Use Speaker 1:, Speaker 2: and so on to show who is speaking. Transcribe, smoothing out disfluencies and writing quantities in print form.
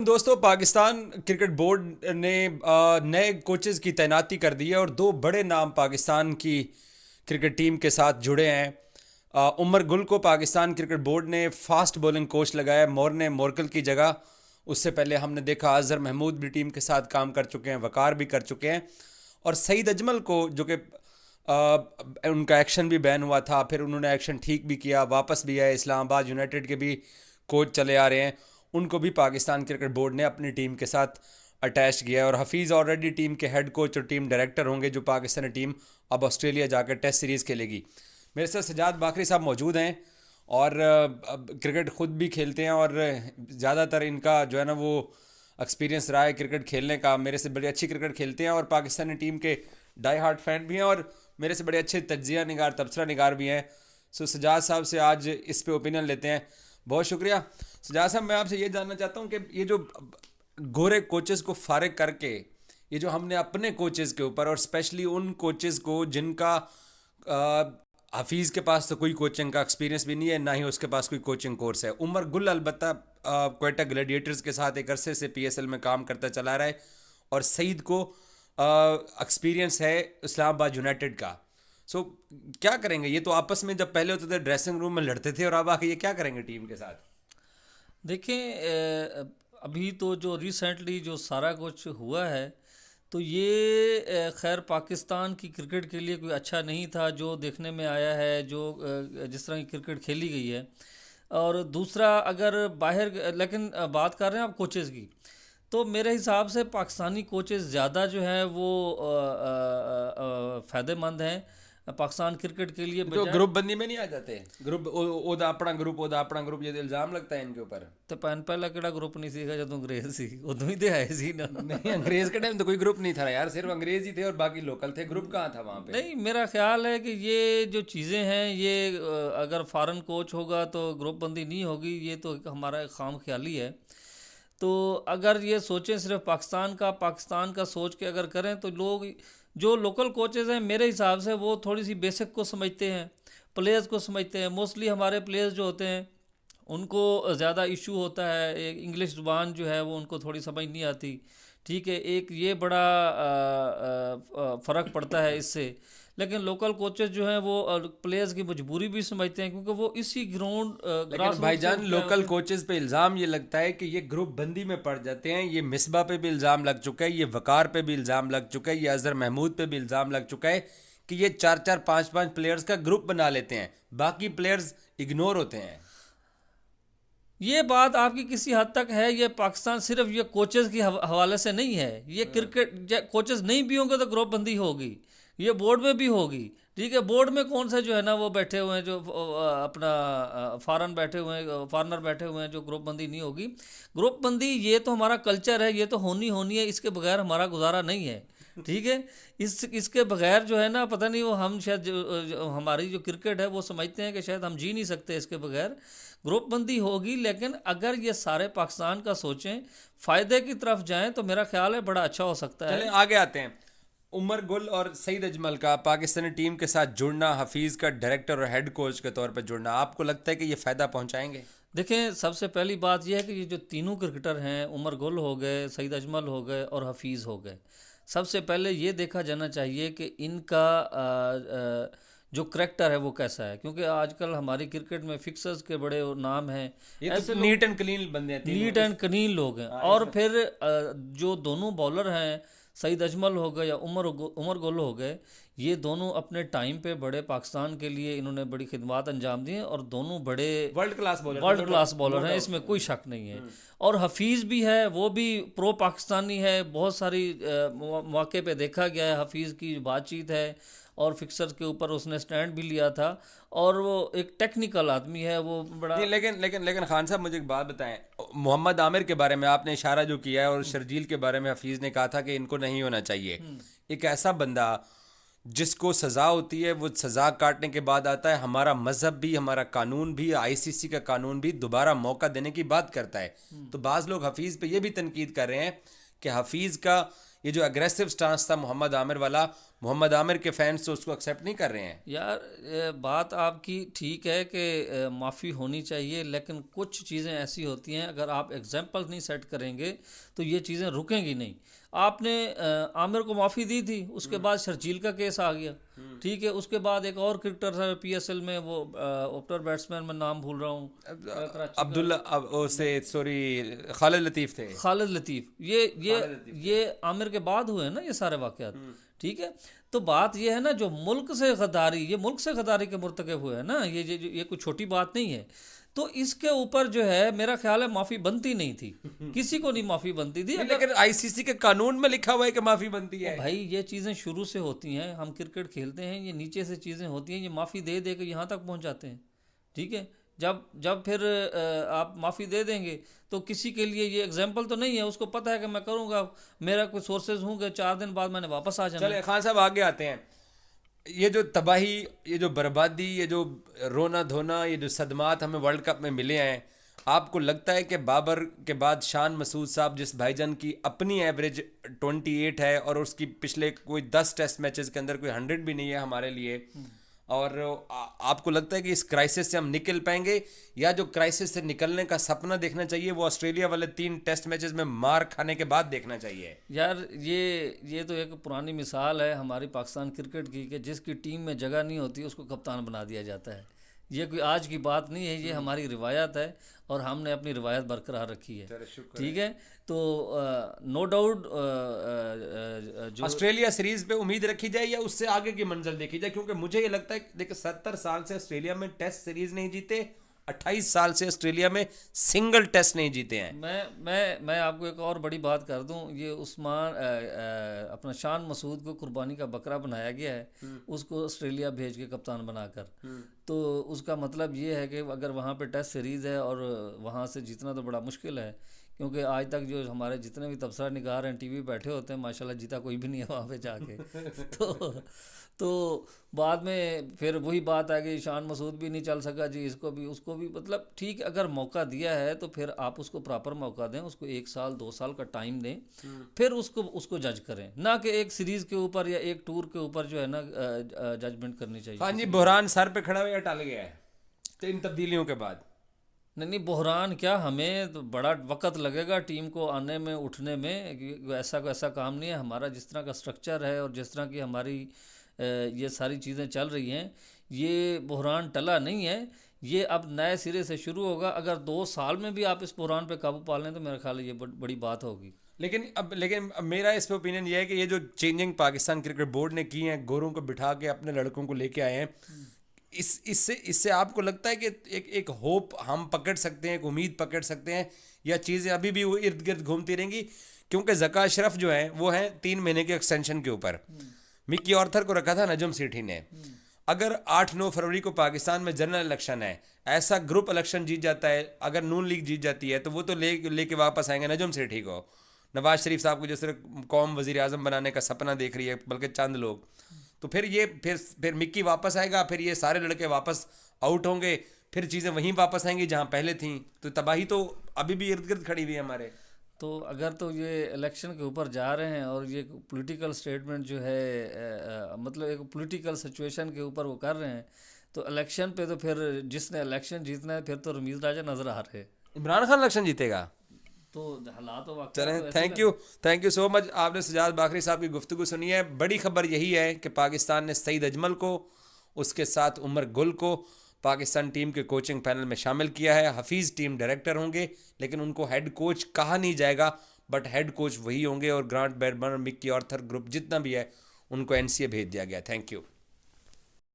Speaker 1: दोस्तों, Pakistan cricket board ने नए कोचेस की तैनाती कर दी है और दो बड़े नाम पाकिस्तान की क्रिकेट टीम के साथ जुड़े हैं। उमर गुल को पाकिस्तान क्रिकेट बोर्ड ने फास्ट बॉलिंग कोच लगाया मोरने मोरकल की जगह। उससे पहले हमने देखा अजहर महमूद भी टीम के साथ काम कर चुके हैं, वकार भी कर चुके हैं। और सईद अजमल को, जो कि उनका एक्शन भी बैन हुआ था, फिर उन्होंने एक्शन ठीक भी किया, वापस भी आए, इस्लामाबाद यूनाइटेड के भी कोच चले आ रहे हैं, उनको भी पाकिस्तान क्रिकेट बोर्ड ने अपनी टीम के साथ अटैच किया है। और हफीज़ ऑलरेडी टीम के हेड कोच और टीम डायरेक्टर होंगे, जो पाकिस्तानी टीम अब ऑस्ट्रेलिया जाकर टेस्ट सीरीज़ खेलेगी। मेरे साथ सजाद बाकरी साहब मौजूद हैं और क्रिकेट ख़ुद भी खेलते हैं और ज़्यादातर इनका जो है ना वो एक्सपीरियंस रहा है क्रिकेट खेलने का। मेरे से बड़ी अच्छी क्रिकेट खेलते हैं और पाकिस्तानी टीम के डाई हार्ट फैन भी हैं और मेरे से बड़े अच्छे तज्जिया निगार, तबसरा निगार भी हैं। सो सजाद साहब से आज इस पे ओपिनियन लेते हैं। बहुत शुक्रिया सजाद साहब। मैं आपसे ये जानना चाहता हूँ कि ये जो गोरे कोचेस को फारिग करके ये जो हमने अपने कोचेस के ऊपर, और स्पेशली उन कोचेस को जिनका हफीज़ के पास तो कोई कोचिंग का एक्सपीरियंस भी नहीं है, ना ही उसके पास कोई कोचिंग कोर्स है। उमर गुल अलबत्ता क्वेटा ग्लैडिएटर्स के साथ एक अरसे से पीएसएल में काम करता चला रहा है, और सईद को एक्सपीरियंस है इस्लामाबाद यूनाइटेड का। सो क्या करेंगे ये? तो आपस में जब पहले होते थे ड्रेसिंग रूम में लड़ते थे, और अब आके ये क्या करेंगे टीम के साथ?
Speaker 2: देखें, अभी तो जो रिसेंटली जो सारा कुछ हुआ है, तो ये खैर पाकिस्तान की क्रिकेट के लिए कोई अच्छा नहीं था जो देखने में आया है, जो जिस तरह की क्रिकेट खेली गई है। और दूसरा, अगर बाहर लेकिन बात कर रहे हैं आप कोचेज़ की, तो मेरे हिसाब से पाकिस्तानी कोचेज़ ज़्यादा जो है वो फ़ायदेमंद हैं पाकिस्तान क्रिकेट के लिए
Speaker 1: तो
Speaker 2: बजाय।
Speaker 1: ग्रुप बंदी में नहीं आ जाते? ग्रुप ओदा अपना ग्रुप, ये तो इल्जाम लगता है इनके ऊपर।
Speaker 2: तो पहला केड़ा ग्रुप नहीं सीखा जो अंग्रेज सी उदों ही तो आए सी ना।
Speaker 1: नहीं, अंग्रेज के टाइम तो कोई ग्रुप नहीं था यार, सिर्फ अंग्रेज ही थे और बाकी लोकल थे। ग्रुप कहाँ था वहाँ पे?
Speaker 2: नहीं, मेरा ख्याल है कि ये जो चीज़ें हैं ये अगर फॉरेन कोच होगा तो ग्रुप बंदी नहीं होगी, ये तो हमारा एक खाम ख्याली है। तो अगर ये सोचें सिर्फ पाकिस्तान का सोच के अगर करें, तो लोग जो लोकल कोचेज़ हैं मेरे हिसाब से वो थोड़ी सी बेसिक को समझते हैं, प्लेयर्स को समझते हैं। मोस्टली हमारे प्लेयर्स जो होते हैं उनको ज़्यादा इशू होता है, एक इंग्लिश ज़ुबान जो है वो उनको थोड़ी समझ नहीं आती। ठीक है, एक ये बड़ा फ़र्क पड़ता है इससे। लेकिन लोकल कोचेज जो हैं वो प्लेयर्स की मजबूरी भी समझते हैं, क्योंकि वो इसी
Speaker 1: लेकिन
Speaker 2: ग्रास रूट से
Speaker 1: भाईजान,
Speaker 2: उठ के आए
Speaker 1: लोकल
Speaker 2: होते हैं।
Speaker 1: कोचेस पे इल्ज़ाम ये लगता है कि ये ग्रुप बंदी में पड़ जाते हैं। ये मिसबा पे भी इल्ज़ाम लग चुका है, ये वकार पे भी इल्ज़ाम लग चुका है, ये अजहर महमूद पे भी इल्ज़ाम लग चुका है कि ये 4-4, 5-5 प्लेयर्स का ग्रुप बना लेते हैं, बाकी प्लेयर्स इग्नोर होते हैं।
Speaker 2: ये बात आपकी किसी हद तक है। ये पाकिस्तान सिर्फ ये कोचेज़ की हवाले से नहीं है, ये क्रिकेट कोचेज़ नहीं भी होंगे तो ग्रुप बंदी होगी, ये बोर्ड में भी होगी। ठीक है, बोर्ड में कौन सा जो है ना वो बैठे हुए हैं, जो अपना फॉरनर बैठे हुए हैं, जो ग्रुप बंदी नहीं होगी। ग्रुप बंदी ये तो हमारा कल्चर है, ये तो होनी होनी है, इसके बगैर हमारा गुजारा नहीं है। ठीक है, इसके बगैर जो है ना, पता नहीं वो हम शायद हमारी जो क्रिकेट है वो समझते हैं कि शायद हम जी नहीं सकते इसके बगैर। ग्रुप बंदी होगी, लेकिन अगर ये सारे पाकिस्तान का सोचें, फ़ायदे की तरफ जाएं, तो मेरा ख्याल है बड़ा अच्छा हो सकता है।
Speaker 1: चलें आगे आते हैं। उमर गुल और सईद अजमल का पाकिस्तानी टीम के साथ जुड़ना, हफीज़ का डायरेक्टर और हेड कोच के तौर पर जुड़ना, आपको लगता है कि ये फ़ायदा पहुंचाएंगे?
Speaker 2: देखें, सबसे पहली बात यह है कि ये जो तीनों क्रिकेटर हैं, उमर गुल हो गए, सईद अजमल हो गए और हफीज़ हो गए, सबसे पहले ये देखा जाना चाहिए कि इनका जो करैक्टर है वो कैसा है। क्योंकि आजकल हमारी क्रिकेट में फिक्सर्स के बड़े नाम हैं,
Speaker 1: ये
Speaker 2: ऐसे
Speaker 1: तो
Speaker 2: लोग
Speaker 1: नीट एंड क्लीन बंदे हैं तीनों
Speaker 2: नीट एंड क्लीन लोग हैं। और फिर जो दोनों बॉलर हैं, सईद अजमल हो गए या उमर गुल हो गए, ये दोनों अपने टाइम पे बड़े पाकिस्तान के लिए इन्होंने बड़ी खिदमत अंजाम दी हैं, और दोनों बड़े वर्ल्ड क्लास बॉलर हैं, इसमें कोई शक नहीं है। और हफीज़ भी है, वो भी प्रो पाकिस्तानी है। बहुत सारी मौके पे देखा गया है हफीज़ की बातचीत है, और फिक्सर के ऊपर उसने स्टैंड भी लिया था, और वो एक टेक्निकल आदमी है, वो बड़ा।
Speaker 1: नहीं, लेकिन खान साहब, मुझे एक बात बताएं। मोहम्मद आमिर के बारे में आपने इशारा जो किया है, और शर्जील के बारे में हफीज़ ने कहा था कि इनको नहीं होना चाहिए। एक ऐसा बंदा जिसको सज़ा होती है वो सज़ा काटने के बाद आता है, हमारा मज़हब भी, हमारा कानून भी, आईसीसी का कानून भी दोबारा मौका देने की बात करता है। तो बाज़ लोग हफीज़ पे ये भी तनकीद कर रहे हैं कि हफीज़ का ये जो अग्रेसिव स्टांस था मोहम्मद आमिर वाला, मोहम्मद आमिर के फैंस तो उसको एक्सेप्ट नहीं कर रहे हैं।
Speaker 2: यार बात आपकी ठीक है कि माफ़ी होनी चाहिए, लेकिन कुछ चीज़ें ऐसी होती हैं अगर आप एग्जाम्पल नहीं सेट करेंगे तो ये चीज़ें रुकेंगी नहीं। आपने आमिर को माफ़ी दी थी, उसके बाद शर्जील का केस आ गया, ठीक है। उसके बाद एक और क्रिकेटर था PSL में, वो ओपनर बैट्समैन, मैं नाम भूल रहा हूँ,
Speaker 1: खालिद लतीफ़ थे।
Speaker 2: खालिद लतीफ़। ये आमिर के बाद हुए हैं ना ये सारे वाक़यात, ठीक है। तो बात ये है ना, जो मुल्क से गद्दारी, ये मुल्क से गद्दारी के मुर्तकब हुए हैं ना, ये कोई छोटी बात नहीं है। तो इसके ऊपर जो है मेरा ख्याल है माफ़ी बनती नहीं थी, किसी को नहीं माफ़ी बनती थी।
Speaker 1: लेकिन ICC के कानून में लिखा हुआ है कि माफ़ी बनती है।
Speaker 2: भाई ये चीज़ें शुरू से होती हैं, हम क्रिकेट खेलते हैं, ये नीचे से चीज़ें होती हैं, ये माफ़ी दे दे के यहाँ तक पहुँच जाते हैं, ठीक है। जब फिर आप माफ़ी दे देंगे तो किसी के लिए ये एग्जाम्पल तो नहीं है, उसको पता है कि मैं करूँगा, मेरा कोई सोर्सेज होंगे, 4 दिन बाद मैंने वापस आ जाना।
Speaker 1: चले खान साहब आगे आते हैं। ये जो तबाही, ये जो बर्बादी, ये जो रोना धोना, ये जो सदमात हमें वर्ल्ड कप में मिले हैं, आपको लगता है कि बाबर के बाद शान मसूद साहब, जिस भाईजान की अपनी एवरेज 28 है और उसकी पिछले कोई 10 टेस्ट मैचेस के अंदर कोई 100 भी नहीं है हमारे लिए, और आपको लगता है कि इस क्राइसिस से हम निकल पाएंगे, या जो क्राइसिस से निकलने का सपना देखना चाहिए वो ऑस्ट्रेलिया वाले 3 टेस्ट मैचेस में मार खाने के बाद देखना चाहिए?
Speaker 2: यार ये तो एक पुरानी मिसाल है हमारी पाकिस्तान क्रिकेट की, कि जिसकी टीम में जगह नहीं होती उसको कप्तान बना दिया जाता है। ये कोई आज की बात नहीं है, ये हमारी रिवायत है और हमने अपनी रिवायत बरकरार रखी है, ठीक है। तो नो डाउट जो
Speaker 1: ऑस्ट्रेलिया सीरीज पे उम्मीद रखी जाए या उससे आगे की मंजिल देखी जाए, क्योंकि मुझे ये लगता है देखिए 70 साल से ऑस्ट्रेलिया में टेस्ट सीरीज नहीं जीते, 28 साल से ऑस्ट्रेलिया में सिंगल टेस्ट नहीं जीते हैं।
Speaker 2: मैं आपको एक और बड़ी बात कर दूं, ये उस्मान अपना शान मसूद को कुर्बानी का बकरा बनाया गया है, उसको ऑस्ट्रेलिया भेज के कप्तान बनाकर। तो उसका मतलब ये है कि अगर वहाँ पे टेस्ट सीरीज़ है और वहाँ से जीतना तो बड़ा मुश्किल है, क्योंकि आज तक जो हमारे जितने भी तबसरा निगार हैं टीवी बैठे होते हैं, माशाल्लाह जीता कोई भी नहीं है वहाँ पे जाके। तो बाद में फिर वही बात है कि शान मसूद भी नहीं चल सका जी, इसको भी उसको भी, मतलब ठीक, अगर मौका दिया है तो फिर आप उसको प्रॉपर मौका दें, उसको 1 साल 2 साल का टाइम दें, फिर उसको जज करें, ना कि एक सीरीज़ के ऊपर या एक टूर के ऊपर जो है ना जजमेंट करनी चाहिए।
Speaker 1: हाँ जी, बुहरान सर पे खड़ा हुआ या टल गया है इन तब्दीलियों के बाद?
Speaker 2: नहीं, बुहरान क्या, हमें तो बड़ा वक्त लगेगा टीम को आने में, उठने में। ऐसा काम नहीं है। हमारा जिस तरह का स्ट्रक्चर है और जिस तरह की हमारी ये सारी चीज़ें चल रही हैं, ये बुहरान टला नहीं है, ये अब नए सिरे से शुरू होगा। अगर 2 साल में भी आप इस बुहरान पे काबू पा लें तो मेरा ख्याल है ये बड़ी बात होगी।
Speaker 1: लेकिन अब मेरा इस पे ओपिनियन ये है कि ये जो चेंजिंग पाकिस्तान क्रिकेट बोर्ड ने की है, गोरों को बिठा के अपने लड़कों को लेके आए हैं, इससे आपको लगता है कि एक होप हम पकड़ सकते हैं, एक उम्मीद पकड़ सकते हैं, या चीज़ें अभी भी वो इर्द गिर्द घूमती रहेंगी? क्योंकि ज़का अशरफ जो है वो है 3 महीने के एक्सटेंशन के ऊपर, मिकी ऑर्थर को रखा था नजम सेठी ने। अगर 8-9 फरवरी को पाकिस्तान में जनरल इलेक्शन है, ऐसा ग्रुप इलेक्शन जीत जाता है, अगर नून लीग जीत जाती है, तो वो तो लेके वापस आएंगे नजम सेठी को। नवाज शरीफ साहब को जिस तरह कौम वज़ीर आज़म बनाने का सपना देख रही है, बल्कि चंद लोग, तो फिर मिक्की वापस आएगा, फिर ये सारे लड़के वापस आउट होंगे, फिर चीज़ें वहीं वापस आएंगी जहाँ पहले थी। तो तबाही तो अभी भी इर्द गिर्द खड़ी हुई है हमारे।
Speaker 2: तो अगर तो ये इलेक्शन के ऊपर जा रहे हैं और ये पॉलिटिकल स्टेटमेंट जो है मतलब एक पॉलिटिकल सिचुएशन के ऊपर वो कर रहे हैं, तो इलेक्शन पे तो फिर जिसने इलेक्शन जीतना है फिर तो रमीज़ राजा नज़र आ रहे हैं।
Speaker 1: इमरान खान इलेक्शन जीतेगा
Speaker 2: तो हालात तो
Speaker 1: चलें। Thank you so much. आपने सजाद बाकरी साहब की गुफ्तगू सुनी है। बड़ी खबर यही है कि पाकिस्तान ने सईद अजमल को, उसके साथ उमर गुल को पाकिस्तान टीम के कोचिंग पैनल में शामिल किया है। हफीज़ टीम डायरेक्टर होंगे, लेकिन उनको हेड कोच कहा नहीं जाएगा, बट हेड कोच वही होंगे, और ग्रांट बैडबर्न, मिक्की ऑर्थर ग्रुप जितना भी है उनको NCA भेज दिया गया। Thank you.